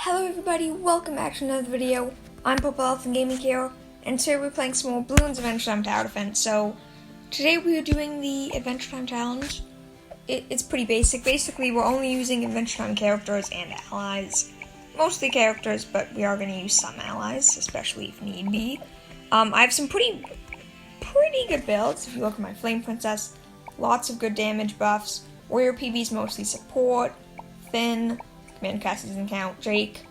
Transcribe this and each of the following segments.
Hello everybody, welcome back to another video. I'm Purple Elephant Gaming here, and today we're playing some more Bloons Adventure Time Tower Defense. So, today we are doing the Adventure Time Challenge. It's pretty basic. Basically, we're only using Adventure Time characters and allies. Mostly characters, but we are going to use some allies, especially if need be. I have some pretty good builds. If you look at my Flame Princess, lots of good damage buffs. Warrior PB's mostly support. Finn. Commander Cassie doesn't count. Jake,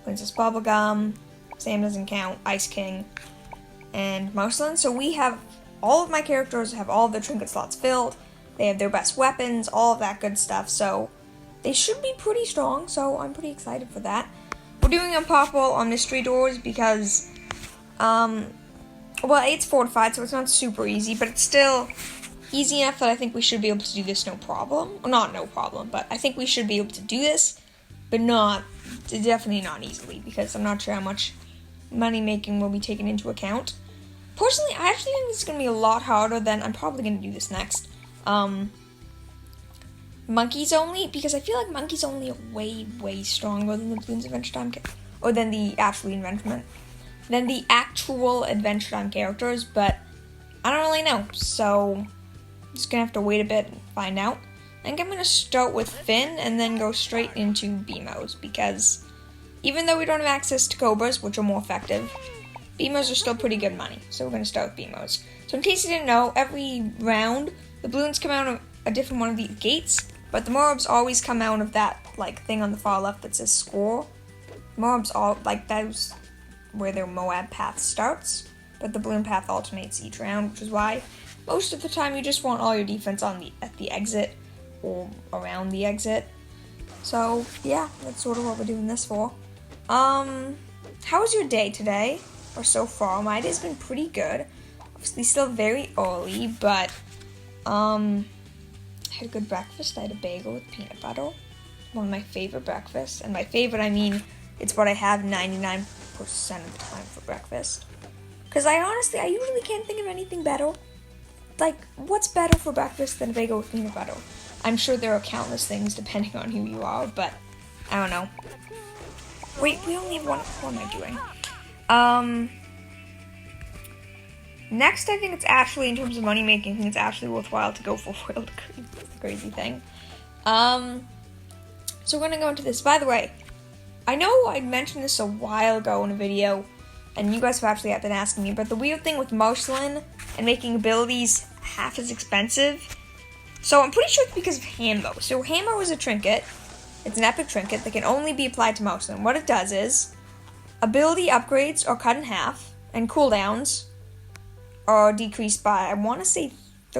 Princess Bubblegum, Sam doesn't count. Ice King, and Marceline. So we have all of my characters have all of their trinket slots filled. They have their best weapons, all of that good stuff. So they should be pretty strong. So I'm pretty excited for that. We're doing unpoppable on mystery doors because, well, it's fortified, so it's not super easy, but it's still easy enough that I think we should be able to do this no problem. Well, not no problem, but I think we should be able to do this. But definitely not easily, because I'm not sure how much money making will be taken into account. Personally, I actually think this is going to be a lot harder than I'm probably going to do this next. Monkeys Only, because I feel like Monkeys Only are way stronger than the Bloons Adventure Time, or than the actual Adventure Time characters, but I don't really know, so I'm just going to have to wait a bit and find out. I think I'm going to start with Finn and then go straight into BMOs, because even though we don't have access to Cobras, which are more effective, BMOs are still pretty good money, so we're going to start with BMOs. So in case you didn't know, every round, the balloons come out of a different one of these gates, but the Moabs always come out of that thing on the far left that says score. Moabs all, that's where their Moab path starts, but the balloon path alternates each round, which is why most of the time you just want all your defense at the exit, or around the exit. So yeah, that's sort of what we're doing this for. How was your day today, or so far? My day's been pretty good. Obviously still very early, but I had a good breakfast. I had a bagel with peanut butter, one of my favorite breakfasts, and by favorite I mean it's what I have 99% of the time for breakfast, because I usually can't think of anything better. Like, what's better for breakfast than a bagel with peanut butter? I'm sure there are countless things depending on who you are, but I don't know. Wait, we only have one. What am I doing? Next, I think it's actually, in terms of money making, I think it's actually worthwhile to go for Royal Decree. That's the crazy thing. So we're gonna go into this. By the way, I know I mentioned this a while ago in a video, and you guys have actually been asking me, but the weird thing with Marceline and making abilities half as expensive. So I'm pretty sure it's because of Hambo. So Hambo is a trinket. It's an epic trinket that can only be applied to Marceline. What it does is, ability upgrades are cut in half, and cooldowns are decreased by, I want to say,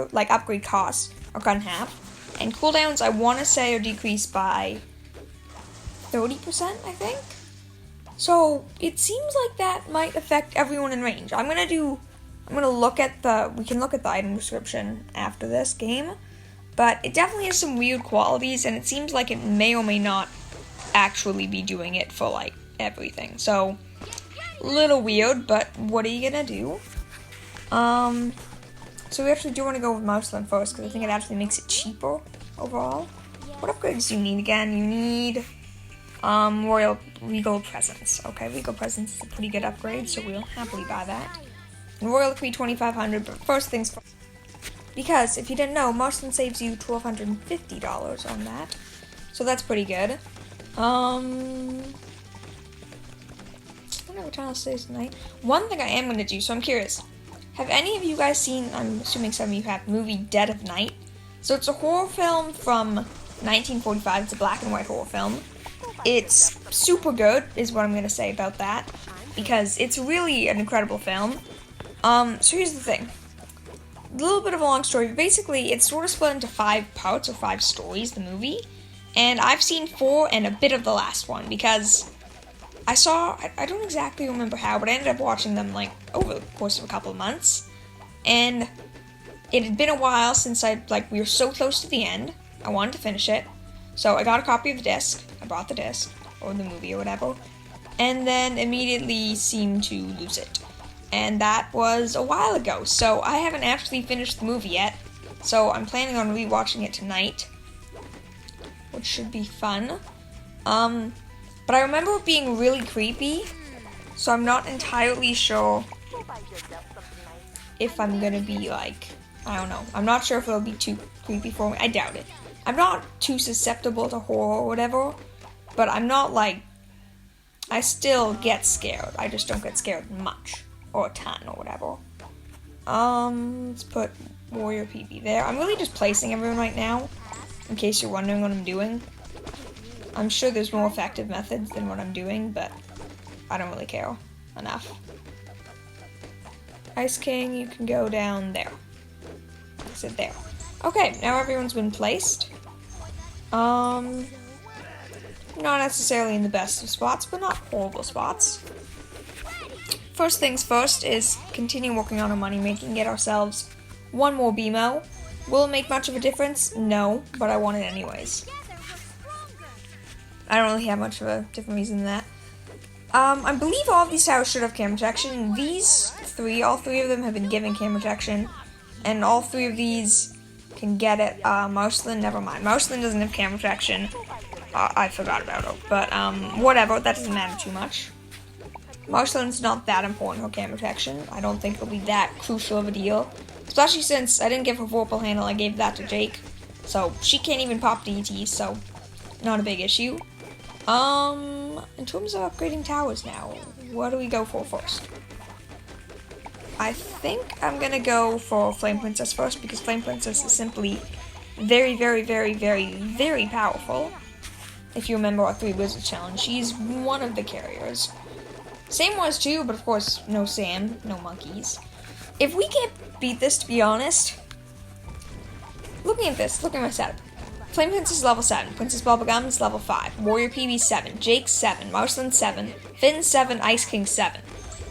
upgrade costs are cut in half, and cooldowns, I want to say, are decreased by 30%, I think. So it seems like that might affect everyone in range. we can look at the item description after this game. But it definitely has some weird qualities, and it seems like it may or may not actually be doing it for, everything. So, a little weird, but what are you gonna do? So we actually do want to go with Marceline first, because I think it actually makes it cheaper overall. What upgrades do you need again? You need, Regal Presence. Okay, Regal Presence is a pretty good upgrade, so we'll happily buy that. And Royal Decree 2,500, but first things first. Because, if you didn't know, Marceline saves you $1,250 on that. So that's pretty good. I don't know what time I'll stay tonight. One thing I am going to do, so I'm curious. Have any of you guys seen, I'm assuming some of you have, the movie Dead of Night? So it's a horror film from 1945. It's a black and white horror film. It's super good, is what I'm going to say about that. Because it's really an incredible film. So here's the thing. A little bit of a long story, but basically it's sort of split into 5 parts or 5 stories, the movie, and I've seen 4 and a bit of the last one, because I don't exactly remember how, but I ended up watching them over the course of a couple of months, and it had been a while since we were so close to the end. I wanted to finish it, so I got a copy of the disc, I bought the disc, or the movie or whatever, and then immediately seemed to lose it. And that was a while ago, so I haven't actually finished the movie yet. So I'm planning on rewatching it tonight, which should be fun. But But I remember it being really creepy, so I'm not entirely sure if I'm gonna be like, I don't know. I'm not sure if it'll be too creepy for me. I doubt it. I'm not too susceptible to horror or whatever, but I'm not like, I still get scared. I just don't get scared much, or a ton, or whatever. Let's put Warrior PB there. I'm really just placing everyone right now, in case you're wondering what I'm doing. I'm sure there's more effective methods than what I'm doing, but I don't really care enough. Ice King, you can go down there. Sit there. Okay, now everyone's been placed. Not necessarily in the best of spots, but not horrible spots. First things first is continue working on our money making, get ourselves one more BMO. Will it make much of a difference? No, but I want it anyways. I don't really have much of a different reason than that. I believe all of these towers should have camera protection. These three, all three of them have been given camera protection, and all three of these can get it. Marceline, never mind. Marceline doesn't have camera protection. I forgot about it, but whatever, that doesn't matter too much. Marceline's not that important for camera protection. I don't think it'll be that crucial of a deal, especially since I didn't give her Vorpal handle, I gave that to Jake, so she can't even pop DT, so not a big issue. In terms of upgrading towers now, what do we go for first? I think I'm gonna go for Flame Princess first, because Flame Princess is simply very, very, very, very, very powerful. If you remember our 3 Wizards challenge, she's one of the carriers. Sam was too, but of course, no Sam, no monkeys. If we can't beat this, to be honest, looking at this, look at my setup. Flame Princess is level 7, Princess Bubblegum is level 5, Warrior PB 7, Jake 7, Marceline 7, Finn 7, Ice King 7.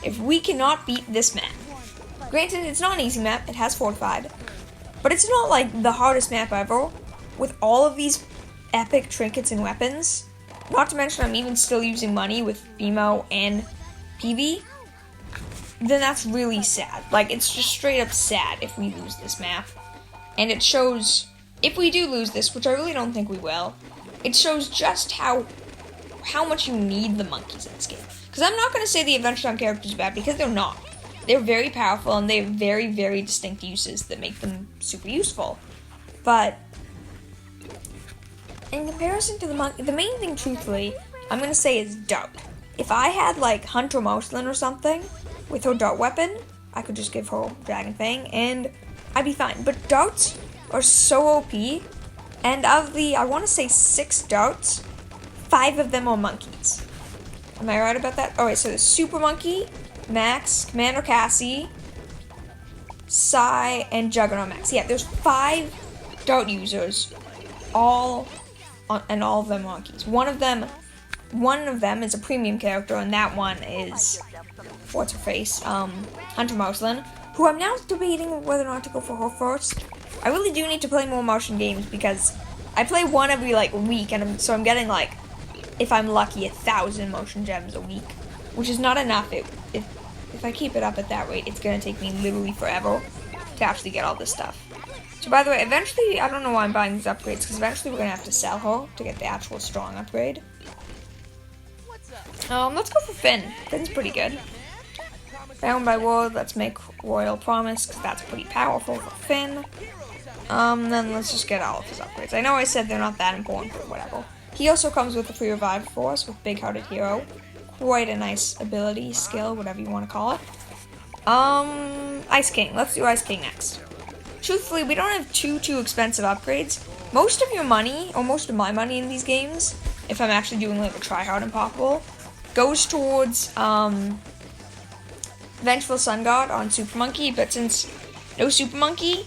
If we cannot beat this map, granted it's not an easy map, it has fortified, but it's not like the hardest map ever, with all of these epic trinkets and weapons, not to mention I'm even still using money with BMO and PB, then that's really sad. Like, it's just straight up sad if we lose this map. And it shows, if we do lose this, which I really don't think we will, it shows just how much you need the monkeys in this game. Because I'm not going to say the Adventure Time characters are bad, because they're not. They're very powerful, and they have very, very distinct uses that make them super useful. But in comparison to the monkey, the main thing, truthfully, I'm going to say is dart. If I had, like, Hunter Marceline or something, with her dart weapon, I could just give her Dragon Fang, and I'd be fine. But darts are so OP, and of the, I want to say 6 darts, 5 of them are monkeys. Am I right about that? Alright, so the Super Monkey, Max, Commander Cassie, Psy, and Juggernaut Max. Yeah, there's 5 dart users, and all of them monkeys. One of them is a premium character, and that one is, what's her face, Hunter Marceline, who I'm now debating whether or not to go for her first. I really do need to play more Martian games, because I play one every, like, week, and so I'm getting, like, if I'm lucky, 1,000 motion gems a week, which is not enough. If I keep it up at that rate, it's gonna take me literally forever to actually get all this stuff. So by the way, eventually, I don't know why I'm buying these upgrades, because eventually we're gonna have to sell her to get the actual strong upgrade. Let's go for Finn. Finn's pretty good. Bound by World, let's make Royal Promise, because that's pretty powerful for Finn. Then let's just get all of his upgrades. I know I said they're not that important, but whatever. He also comes with a free revive for us with Big Hearted Hero. Quite a nice ability, skill, whatever you want to call it. Ice King. Let's do Ice King next. Truthfully, we don't have too expensive upgrades. Most of your money, or most of my money in these games, if I'm actually doing like a try-hard impossible, goes towards Vengeful Sun God on Super Monkey, but since no Super Monkey,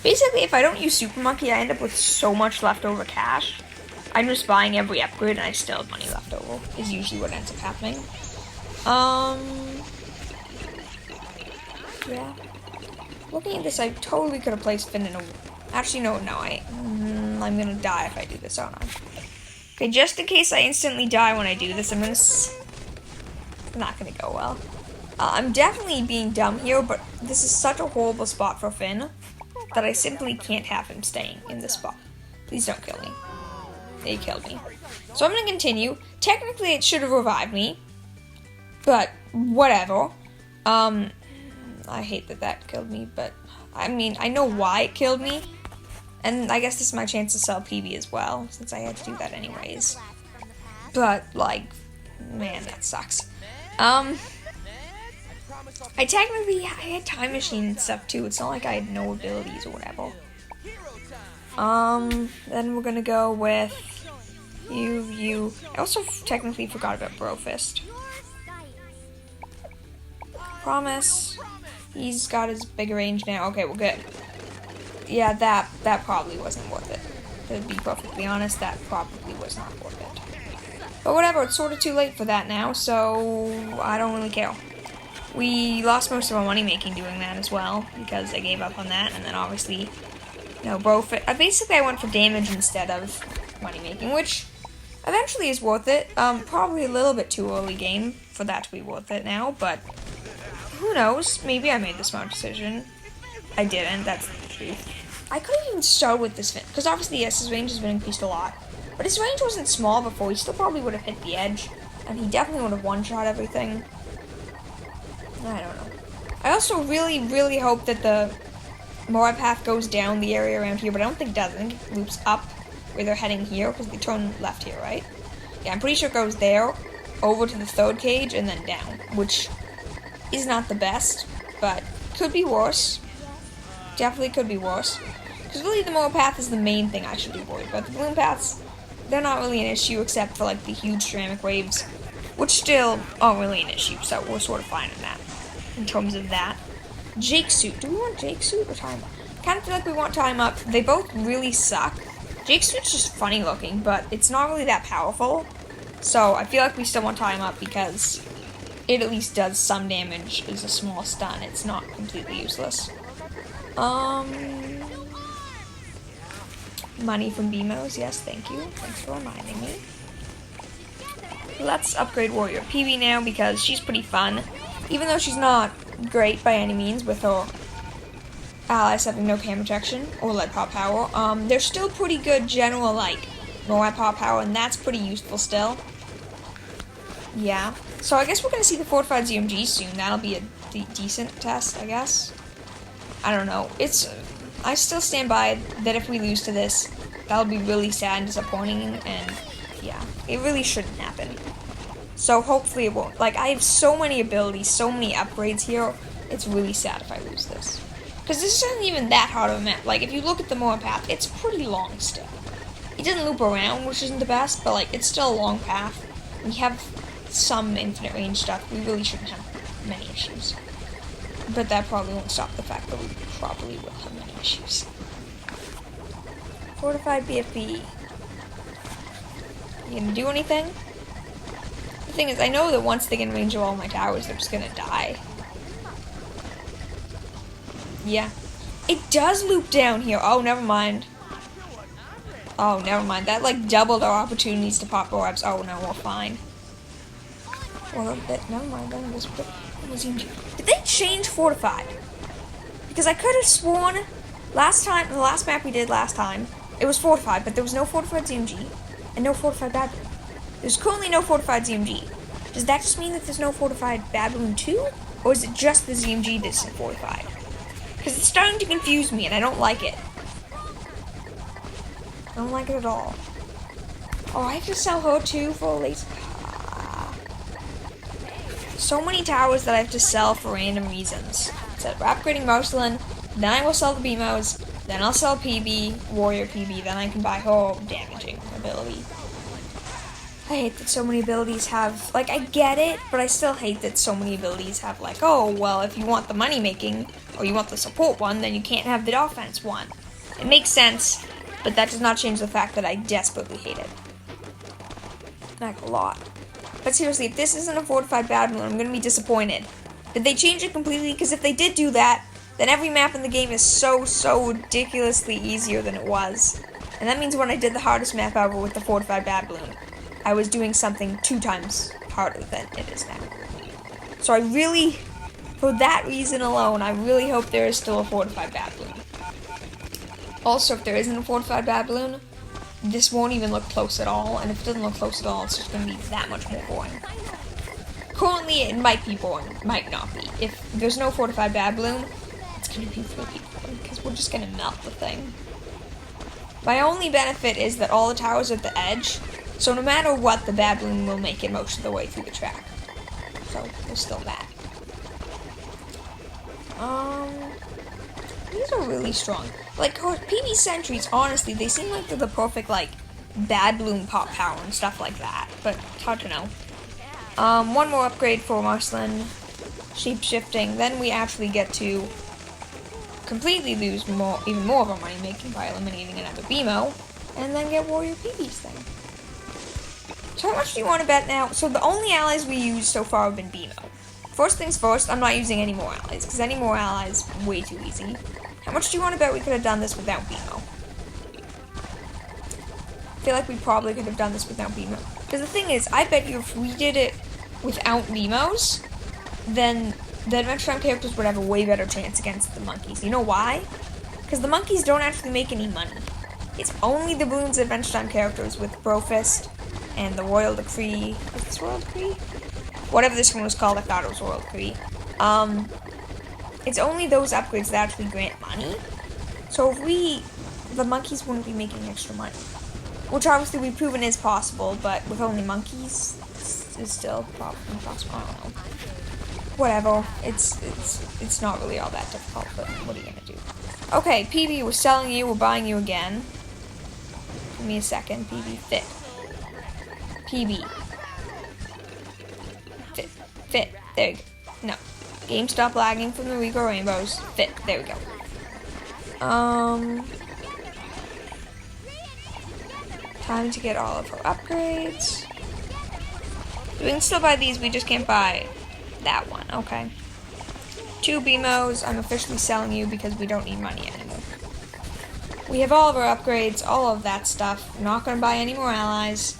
basically if I don't use Super Monkey, I end up with so much leftover cash. I'm just buying every upgrade and I still have money left over, is usually what ends up happening. Yeah. Looking at this, I totally could have placed Finn in a... Actually, no, I'm gonna die if I do this, aren't I? Okay, just in case I instantly die when I do this, it's not gonna go well. I'm definitely being dumb here, but this is such a horrible spot for Finn that I simply can't have him staying in this spot. Please don't kill me. They killed me. So I'm gonna continue. Technically, it should have revived me, but whatever. I hate that that killed me, but I mean, I know why it killed me, and I guess this is my chance to sell PB as well, since I had to do that anyways. But, like, man, that sucks. I had time machine and stuff too. It's not like I had no abilities or whatever. Then we're gonna go with you. I also technically forgot about Brofist. Promise. He's got his big range now. Okay, we're good. Yeah, that probably wasn't worth it. To be perfectly honest, that probably was not worth it. But whatever, it's sort of too late for that now, so I don't really care. We lost most of our money making doing that as well, because I gave up on that, and then obviously, Brofist. Basically, I went for damage instead of money making, which eventually is worth it. Probably a little bit too early game for that to be worth it now, but who knows? Maybe I made the smart decision. I didn't, that's the truth. I couldn't even start with this Finn, because obviously, yes, his range has been increased a lot. But his range wasn't small before, he still probably would have hit the edge, and he definitely would have one-shot everything. I don't know. I also really, really hope that the Moab path goes down the area around here, but I don't think it does. I think it loops up where they're heading here, because they turn left here, right? Yeah, I'm pretty sure it goes there, over to the third cage, and then down, which is not the best, but could be worse. Definitely could be worse. Because really the Moab path is the main thing I should be worried about. The balloon paths, they're not really an issue except for like the huge ceramic waves, which still aren't really an issue, so we're sort of fine in that, in terms of that. Jake Suit. Do we want Jake Suit or Time Up? Kind of feel like we want Time Up. They both really suck. Jake Suit's just funny looking, but it's not really that powerful, so I feel like we still want Time Up because it at least does some damage as a small stun. It's not completely useless. Money from BMOs, yes, thank you. Thanks for reminding me. Let's upgrade Warrior PB now because she's pretty fun. Even though she's not great by any means with her allies having no cam protection or lead pop power, they're still pretty good general, like, no lead pop power, and that's pretty useful still. Yeah. So I guess we're going to see the fortified ZMG soon. That'll be a decent test, I guess. I don't know. I still stand by that if we lose to this, that'll be really sad and disappointing, and yeah, it really shouldn't happen. So hopefully it won't. Like, I have so many abilities, so many upgrades here, it's really sad if I lose this. Because this isn't even that hard of a map. Like, if you look at the Moab path, it's pretty long still. It doesn't loop around, which isn't the best, but like, it's still a long path. We have some infinite range stuff. We really shouldn't have many issues. But that probably won't stop the fact that we probably will have many issues. Fortified BFB. You gonna do anything? The thing is, I know that once they get in range of all my towers, they're just gonna die. Yeah. It does loop down here. Oh, never mind. Oh, never mind. That, like, doubled our opportunities to pop orbs. Oh, no, we're fine. Well, never mind. Did they change Fortified? Because I could have sworn the last map we did last time, it was Fortified, but there was no Fortified ZMG and no Fortified Bad Balloon. There's currently no Fortified ZMG. Does that just mean that there's no Fortified Bad Balloon 2? Or is it just the ZMG that's fortified? Because it's starting to confuse me and I don't like it. I don't like it at all. Oh, I have to sell her too for a laser. So many towers that I have to sell for random reasons. So we're upgrading Marceline, then I will sell the BMOs, then I'll sell PB, Warrior PB, then I can buy her damaging ability. I hate that so many abilities have, like, I get it, but I still hate that so many abilities have, like, oh, well, if you want the money making, or you want the support one, then you can't have the offense one. It makes sense, but that does not change the fact that I desperately hate it. Like, a lot. But seriously, if this isn't a fortified Bad Balloon, I'm going to be disappointed. Did they change it completely? Because if they did do that, then every map in the game is so ridiculously easier than it was. And that means when I did the hardest map ever with the fortified Bad Balloon, I was doing something 2 times harder than it is now. So I really, for that reason alone, I really hope there is still a fortified Bad Balloon. Also, if there isn't a fortified Bad Balloon, this won't even look close at all, and if it doesn't look close at all, it's just going to be that much more boring. Currently, it might be boring, might not be. If there's no fortified bad balloon, it's going to be really boring, because we're just going to melt the thing. My only benefit is that all the towers are at the edge, so no matter what, the bad balloon will make it most of the way through the track. So, there's still that. These are really strong. Like, PB sentries, honestly, they seem like they're the perfect, like, bad balloon pop power and stuff like that. But it's hard to know. One more upgrade for Marceline. Shape shifting. Then we actually get to completely lose even more of our money making by eliminating another BMO. And then get Warrior PB's thing. So how much do you want to bet now? So the only allies we used so far have been BMO. First things first, I'm not using any more allies, because any more allies, way too easy. How much do you want to bet we could have done this without BMO? I feel like we probably could have done this without BMO. Because the thing is, I bet you if we did it without BMOs, then the Adventure Time characters would have a way better chance against the monkeys. You know why? Because the monkeys don't actually make any money. It's only the Bloons Adventure Time characters with Brofist and the Royal Decree. Is this Royal Decree? Whatever this one was called, I thought it was Royal Decree. It's only those upgrades that actually grant money. So if the monkeys wouldn't be making extra money. Which obviously we've proven is possible, but with only monkeys, it's still probably impossible. I don't know. Whatever. It's not really all that difficult, but what are you gonna do? Okay, PB, we're selling you, we're buying you again. Give me a second, PB. Fit. PB. Fit. There you go. No. Game stop lagging from the Regal Rainbows. Fit. There we go. Time to get all of our upgrades. We can still buy these, we just can't buy that one. Okay. 2 BMOs. I'm officially selling you because we don't need money anymore. We have all of our upgrades, all of that stuff. We're not going to buy any more allies.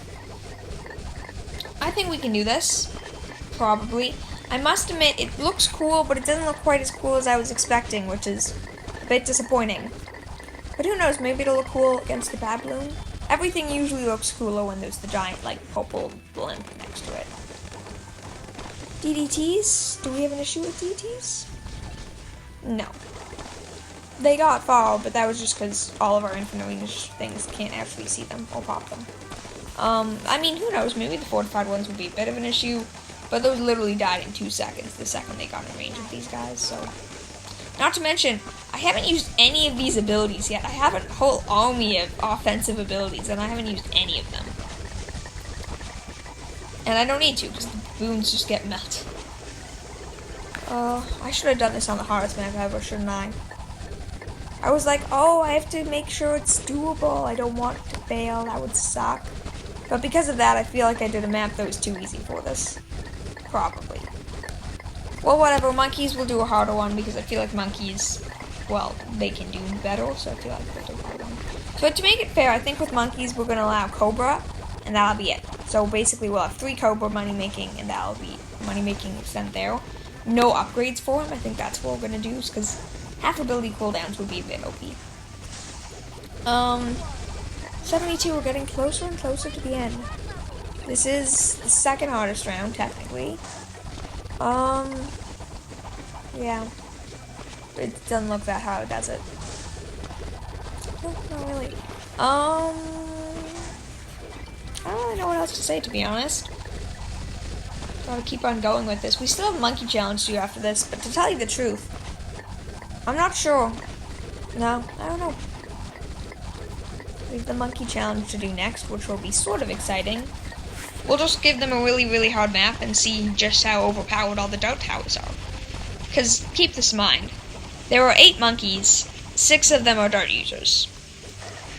I think we can do this. Probably. I must admit, it looks cool, but it doesn't look quite as cool as I was expecting, which is a bit disappointing. But who knows, maybe it'll look cool against the bad balloon. Everything usually looks cooler when there's the giant, like, purple blimp next to it. DDTs? Do we have an issue with DDTs? No. They got far, but that was just because all of our infinite range things can't actually see them or pop them. I mean, who knows, maybe the fortified ones would be a bit of an issue. But those literally died in 2 seconds the second they got in range of these guys, so. Not to mention, I haven't used any of these abilities yet. I have a whole army of offensive abilities, and I haven't used any of them. And I don't need to, because the boons just get melted. I should have done this on the hardest map ever, shouldn't I? I was like, oh, I have to make sure it's doable. I don't want to fail. That would suck. But because of that, I feel like I did a map that was too easy for this. Probably. Well, whatever. Monkeys will do a harder one because I feel like monkeys, well, they can do better, so I feel like they'll do a harder one. But to make it fair, I think with monkeys we're going to allow Cobra, and that'll be it. So basically we'll have 3 Cobra money making, and that'll be money making extent there. No upgrades for him. I think that's what we're going to do, because half ability cooldowns would be a bit OP. 72, we're getting closer and closer to the end. This is the second hardest round, technically. Yeah. It doesn't look that hard, does it? No, not really. I don't really know what else to say, to be honest. Gotta keep on going with this. We still have a monkey challenge to do after this, but to tell you the truth, I'm not sure. No, I don't know. We have the monkey challenge to do next, which will be sort of exciting. We'll just give them a really, really hard map and see just how overpowered all the dart towers are. Because, keep this in mind, there are 8 monkeys, 6 of them are dart users.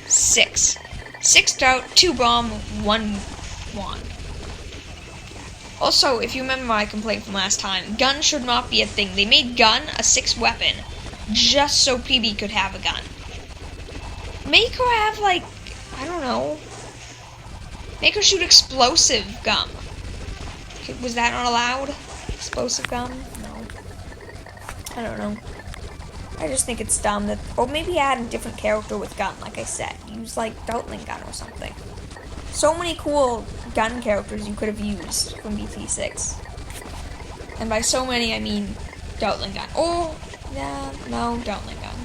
6. 6 dart, 2 bomb, 1 wand. Also, if you remember my complaint from last time, gun should not be a thing. They made gun a 6th weapon just so PB could have a gun. Make her have, like, I don't know. Make her shoot explosive gum. Was that not allowed? Explosive gum? No. I don't know. I just think it's dumb that, or maybe add a different character with gun, like I said. Use like Dartling gun or something. So many cool gun characters you could have used from BT6. And by so many, I mean Dartling gun. Oh, yeah, no, Dartling gun.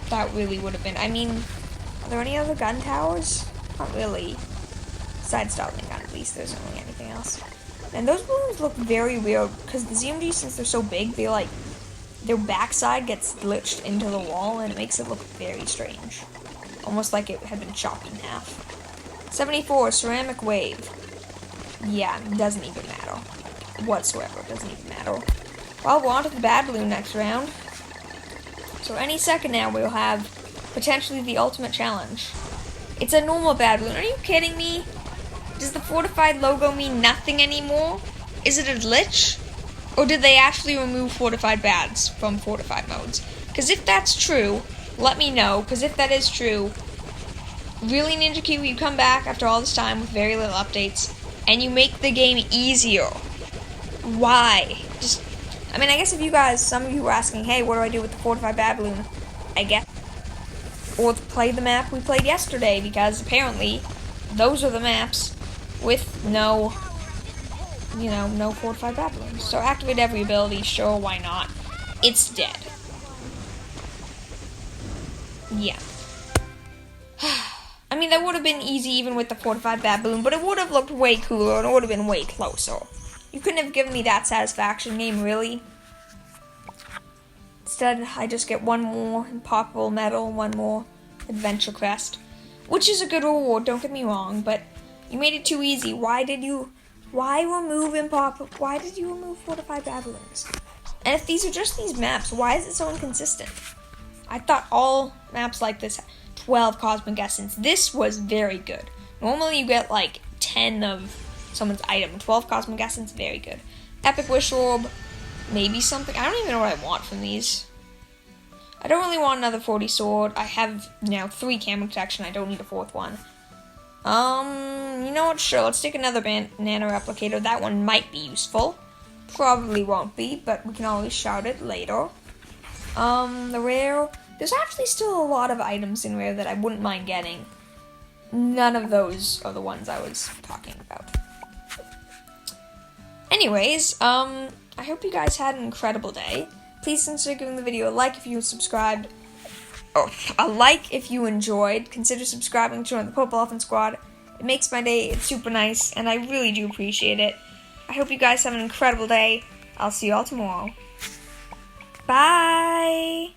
That really would have been, I mean, are there any other gun towers? Not really. Besides Dartling gun, at least, there's not really anything else. And those balloons look very weird, because the ZMG, since they're so big, they like, their backside gets glitched into the wall, and it makes it look very strange. Almost like it had been chopped in half. 74, ceramic wave. Yeah, doesn't even matter. Whatsoever, doesn't even matter. Well, we're on to the bad balloon next round. So any second now, we'll have potentially the ultimate challenge. It's a normal bad balloon. Are you kidding me? Does the fortified logo mean nothing anymore? Is it a glitch? Or did they actually remove fortified bads from fortified modes? Because if that's true, let me know. Because if that is true, really Ninja Kiwi, you come back after all this time with very little updates, and you make the game easier. Why? Just, I mean, I guess if you guys, some of you were asking, hey, what do I do with the fortified bad balloon? I guess, or play the map we played yesterday, because apparently those are the maps with no, you know, no fortified bad balloons. So activate every ability, sure, why not? It's dead. Yeah. I mean, that would have been easy even with the fortified bad balloon, but it would have looked way cooler and it would have been way closer. You couldn't have given me that satisfaction game, really. Instead, I just get one more impossible medal, one more adventure crest, which is a good reward, don't get me wrong, but you made it too easy. Why did you remove fortified bad balloons? And if these are just these maps, why is it so inconsistent? I thought all maps like this 12 Cosmic Essence. This was very good. Normally you get like 10 of someone's item. 12 Cosmic Essence, very good. Epic Wish Orb, maybe something. I don't even know what I want from these. I don't really want another 40 sword. I have now 3 camera protection. I don't need a 4th one. You know what? Sure, let's take another banana replicator. That one might be useful. Probably won't be, but we can always shout it later. The rare, there's actually still a lot of items in rare that I wouldn't mind getting. None of those are the ones I was talking about. Anyways, I hope you guys had an incredible day. Please consider giving the video a like if you subscribed. Oh, a like if you enjoyed. Consider subscribing to join the Purple Elephant Squad. It makes my day. It's super nice, and I really do appreciate it. I hope you guys have an incredible day. I'll see you all tomorrow. Bye!